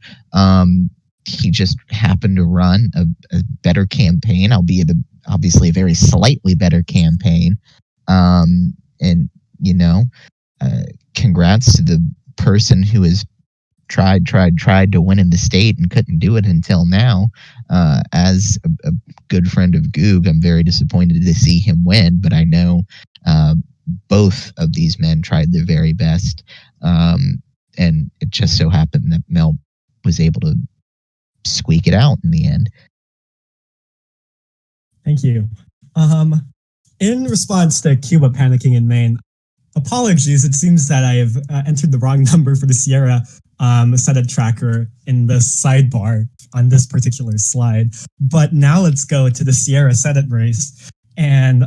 He just happened to run a better campaign, albeit obviously a very slightly better campaign. Congrats to the person who has tried to win in the state and couldn't do it until now. As a good friend of Goog, I'm very disappointed to see him win, but I know both of these men tried their very best. And it just so happened that Mel was able to squeak it out in the end. Thank you. In response to Cuba panicking in Maine, apologies, it seems that I have entered the wrong number for the Sierra Senate tracker in the sidebar on this particular slide. But now let's go to the Sierra Senate race. And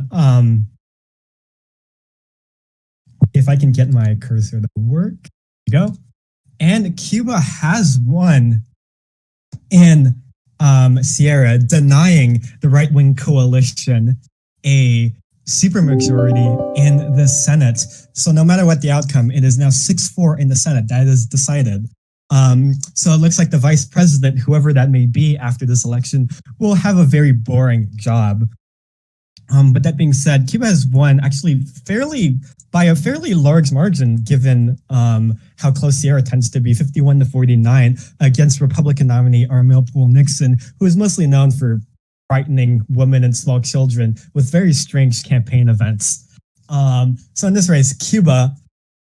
if I can get my cursor to work, there you go. And Cuba has won in Sierra, denying the right-wing coalition a supermajority in the Senate. So no matter what the outcome, it is now 6-4 in the Senate. That is decided. So it looks like the vice president, whoever that may be after this election, will have a very boring job. But that being said, Cuba has won actually by a fairly large margin, given how close Sierra tends to be, 51-49, against Republican nominee Armel Poole Nixon, who is mostly known for frightening women and small children with very strange campaign events. So in this race, Cuba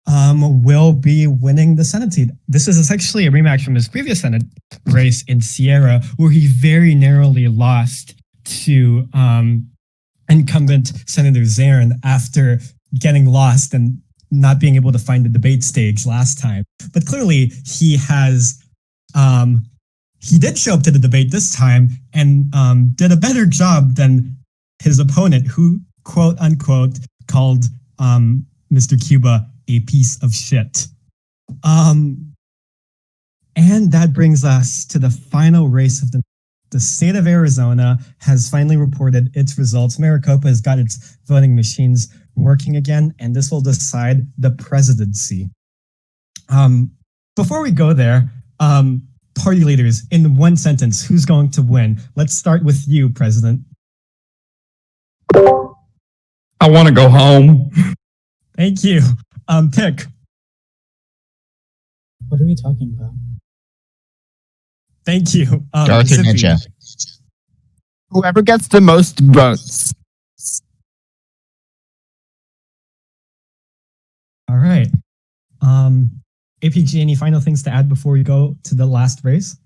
will be winning the Senate seat. This is essentially a rematch from his previous Senate race in Sierra, where he very narrowly lost to incumbent Senator Zarin after getting lost and not being able to find the debate stage last time. But clearly he has, he did show up to the debate this time and did a better job than his opponent, who, quote unquote, called Mr. Cuba a piece of shit. And that brings us to the final race of the state of Arizona has finally reported its results. Maricopa has got its voting machines working again, and this will decide the presidency. Before we go there, party leaders, in one sentence, who's going to win? Let's start with you, President. I want to go home. Thank you. Pick. What are we talking about? Thank you. Darth or Zippy. Ninja? Whoever gets the most votes. All right. APG, any final things to add before we go to the last race?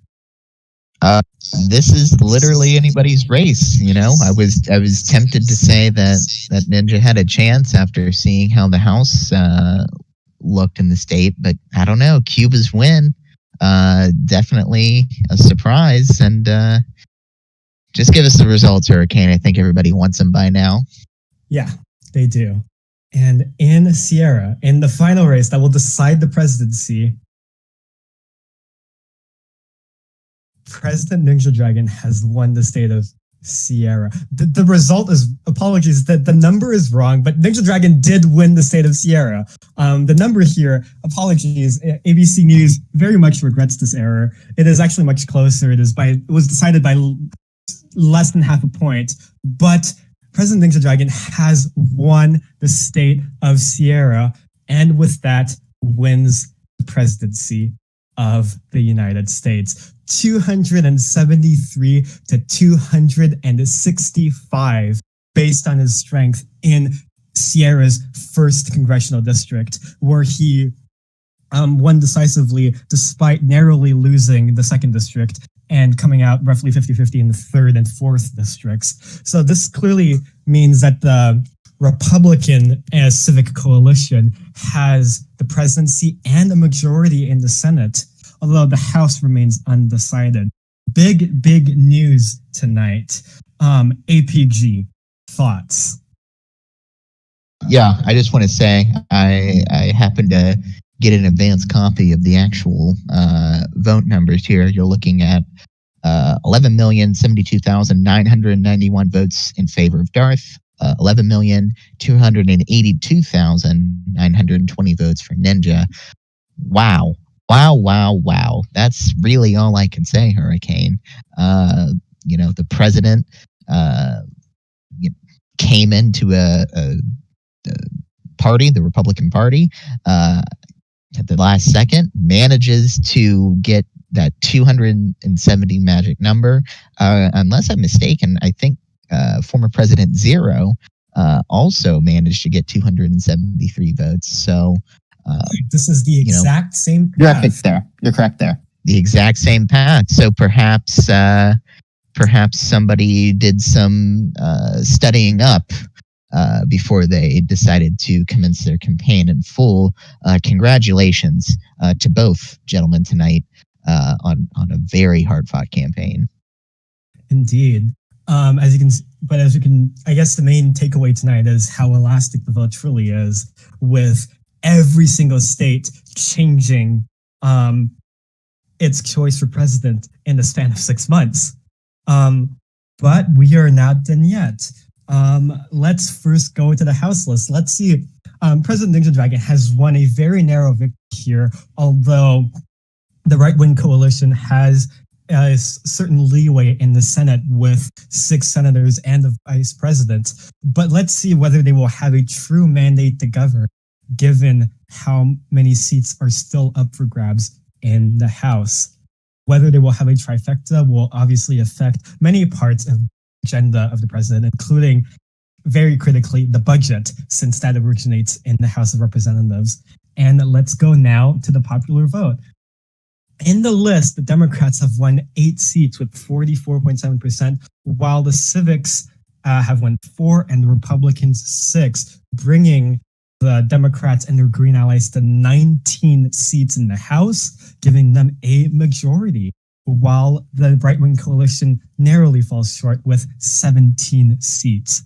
This is literally anybody's race. I was tempted to say that Ninja had a chance after seeing how the House looked in the state, but I don't know. Cuba's win, definitely a surprise, and just give us the results, Hurricane. I think everybody wants them by now. Yeah, they do. And in Sierra, in the final race that will decide the presidency, President Ninja Dragon has won the state of Sierra. The result is, apologies, that the number is wrong, but Ninja Dragon did win the state of Sierra. The number here, apologies, ABC News very much regrets this error. It is actually much closer. It was decided by less than half a point, but President Ninja Dragon has won the state of Sierra, and with that wins the presidency of the United States. 273 to 265 based on his strength in Sierra's 1st congressional district, where he won decisively despite narrowly losing the 2nd district and coming out roughly 50-50 in the 3rd and 4th districts. So this clearly means that the Republican civic coalition has the presidency and a majority in the Senate, although the House remains undecided. Big news tonight. APG, thoughts? Yeah, I just want to say I happened to get an advanced copy of the actual vote numbers here. You're looking at 11,072,991 votes in favor of Darth, 11,282,920 votes for Ninja. Wow. That's really all I can say, Hurricane. The president came into a party, the Republican Party, at the last second, manages to get that 270 magic number. Unless I'm mistaken, I think former President Zero also managed to get 273 votes. So this is the exact same path. You're correct there. The exact same path. So perhaps somebody did some studying up before they decided to commence their campaign in full. Congratulations to both gentlemen tonight on a very hard-fought campaign. Indeed. I guess the main takeaway tonight is how elastic the vote truly is, with every single state changing its choice for president in the span of 6 months. But we are not done yet. Let's first go to the House list. Let's see. President Ninja Dragon has won a very narrow victory here, although the right-wing coalition has a certain leeway in the Senate with 6 senators and a vice president. But let's see whether they will have a true mandate to govern, given how many seats are still up for grabs in the House. Whether they will have a trifecta will obviously affect many parts of the agenda of the president, including, very critically, the budget, since that originates in the House of Representatives. And let's go now to the popular vote. In the list, the Democrats have won 8 seats with 44.7%, while the Civics have won 4 and the Republicans 6, bringing the Democrats and their Green allies to 19 seats in the House, giving them a majority, while the right-wing coalition narrowly falls short with 17 seats.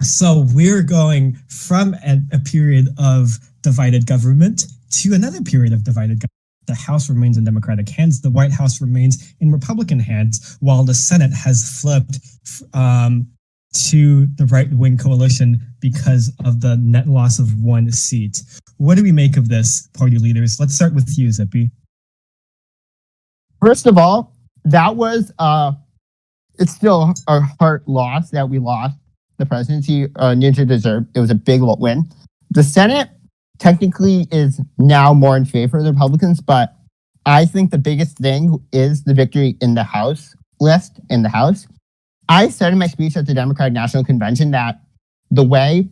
So we're going from a period of divided government to another period of divided government. The House remains in Democratic hands. The White House remains in Republican hands, while the Senate has flipped to the right-wing coalition because of the net loss of 1 seat. What do we make of this, party leaders? Let's start with you, Zippy. First of all, that was it's still a hard loss that we lost the presidency. Ninja deserved. It was a big win. The Senate technically is now more in favor of the Republicans, but I think the biggest thing is the victory in the House list in the House. I said in my speech at the Democratic National Convention that the way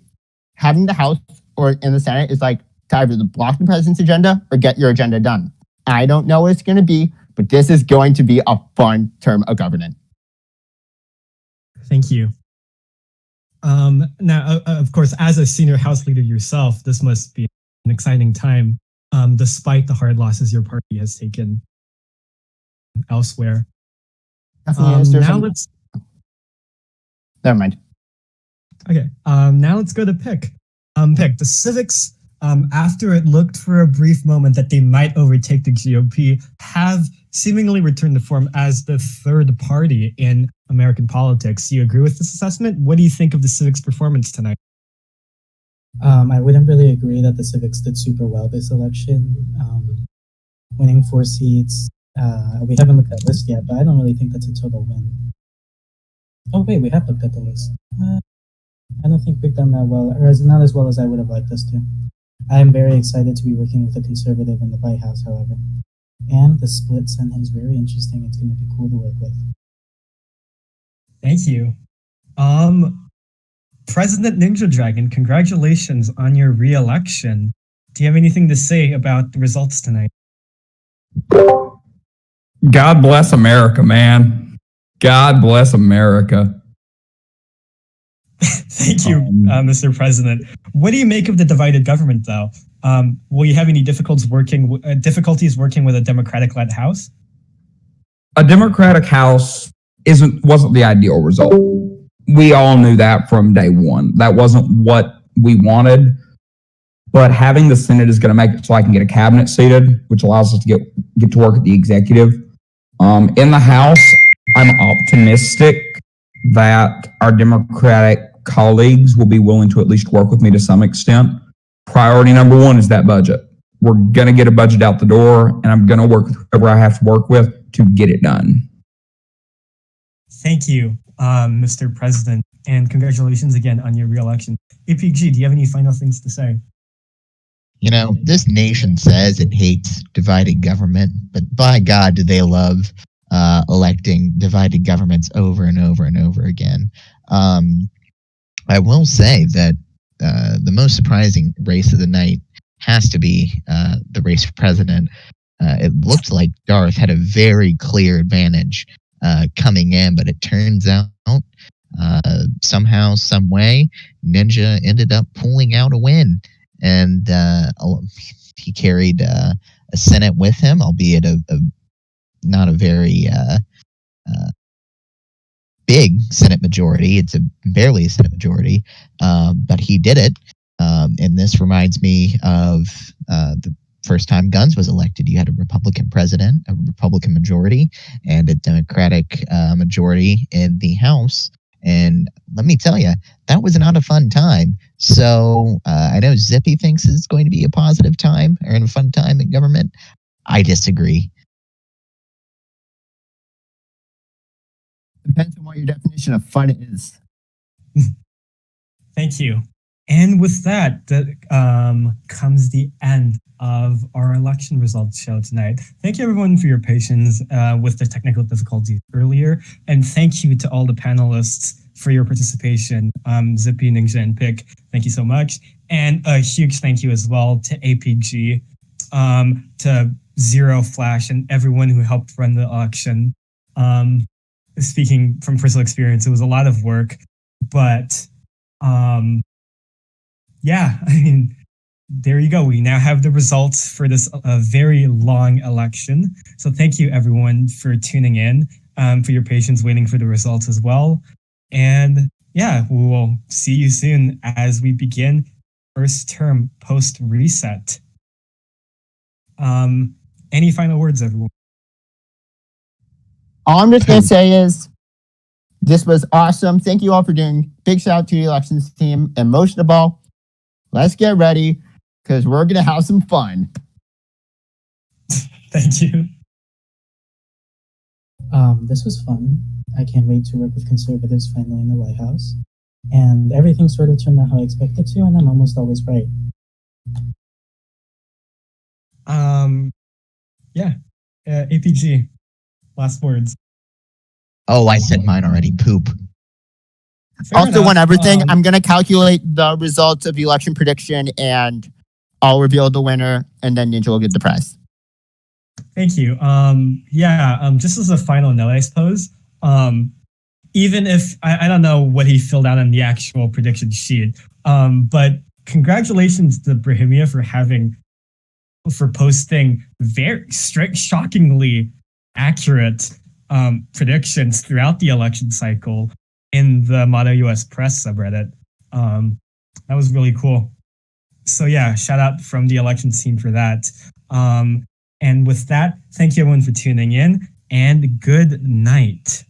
having the House or in the Senate is like to either block the president's agenda or get your agenda done. I don't know what it's going to be, but this is going to be a fun term of government. Thank you. Now, of course, as a senior House leader yourself, this must be an exciting time, despite the hard losses your party has taken elsewhere. Now let's... Never mind. Okay, now let's go to Pick. Pick, the Civics, after it looked for a brief moment that they might overtake the GOP, have seemingly returned to form as the third party in American politics. Do you agree with this assessment? What do you think of the Civics' performance tonight? I wouldn't really agree that the Civics did super well this election. Winning 4 seats. We haven't looked at the list yet, but I don't really think that's a total win. Oh wait, we have looked at the list. I don't think we've done that well, or not as well as I would have liked us to. I am very excited to be working with a conservative in the White House, however. And the split Senate is very interesting. It's going to be cool to work with. Thank you. President Ninja Dragon, congratulations on your re-election. Do you have anything to say about the results tonight? God bless America, man. God bless America. Thank you, Mr. President. What do you make of the divided government, though? Will you have any difficulties working with a Democratic-led House? A Democratic House wasn't the ideal result. We all knew that from day one. That wasn't what we wanted. But having the Senate is going to make it so I can get a cabinet seated, which allows us to get to work at the executive. In the House, I'm optimistic that our Democratic colleagues will be willing to at least work with me to some extent. Priority number one is that budget. We're going to get a budget out the door, and I'm going to work with whoever I have to work with to get it done. Thank you, Mr. President, and congratulations again on your re-election. APG, do you have any final things to say? You know, this nation says it hates divided government, but by God, do they love electing divided governments over and over and over again. I will say that the most surprising race of the night has to be the race for president. It looked like Darth had a very clear advantage coming in, but it turns out somehow, some way, Ninja ended up pulling out a win. And he carried a Senate with him, albeit not a very big Senate majority. It's barely a Senate majority, but he did it. And this reminds me of the first time Guns was elected. You had a Republican president, a Republican majority, and a Democratic majority in the House. And let me tell you, that was not a fun time. So I know Zippy thinks it's going to be a positive time or a fun time in government. I disagree. Depends on what your definition of fun is. Thank you. And with that comes the end of our election results show tonight. Thank you everyone for your patience with the technical difficulties earlier. And thank you to all the panelists for your participation. Zippy, Ninja, and Pick, thank you so much. And a huge thank you as well to APG, to Zero, Flash, and everyone who helped run the election. Speaking from personal experience, it was a lot of work, but yeah, I mean, there you go. We now have the results for this very long election. So thank you everyone for tuning in, for your patience waiting for the results as well. And yeah, we will see you soon as we begin first term post reset. Any final words, everyone? All I'm just going to say is this was awesome. Thank you all for doing. Big shout out to the elections team. And most of all, let's get ready because we're going to have some fun. Thank you. This was fun. I can't wait to work with conservatives finally in the White House. And everything sort of turned out how I expected to, and I'm almost always right. Yeah. APG, last words. Oh, I said mine already. Poop. Fair also, enough. on everything, I'm going to calculate the results of the election prediction and I'll reveal the winner and then Ninja will get the prize. Thank you. Just as a final note, I suppose, even if I don't know what he filled out on the actual prediction sheet, but congratulations to Brahimia for posting very strict, shockingly accurate predictions throughout the election cycle in the ModelUS Press subreddit. That was really cool. So yeah, shout out from the elections team for that. And with that, thank you everyone for tuning in and good night.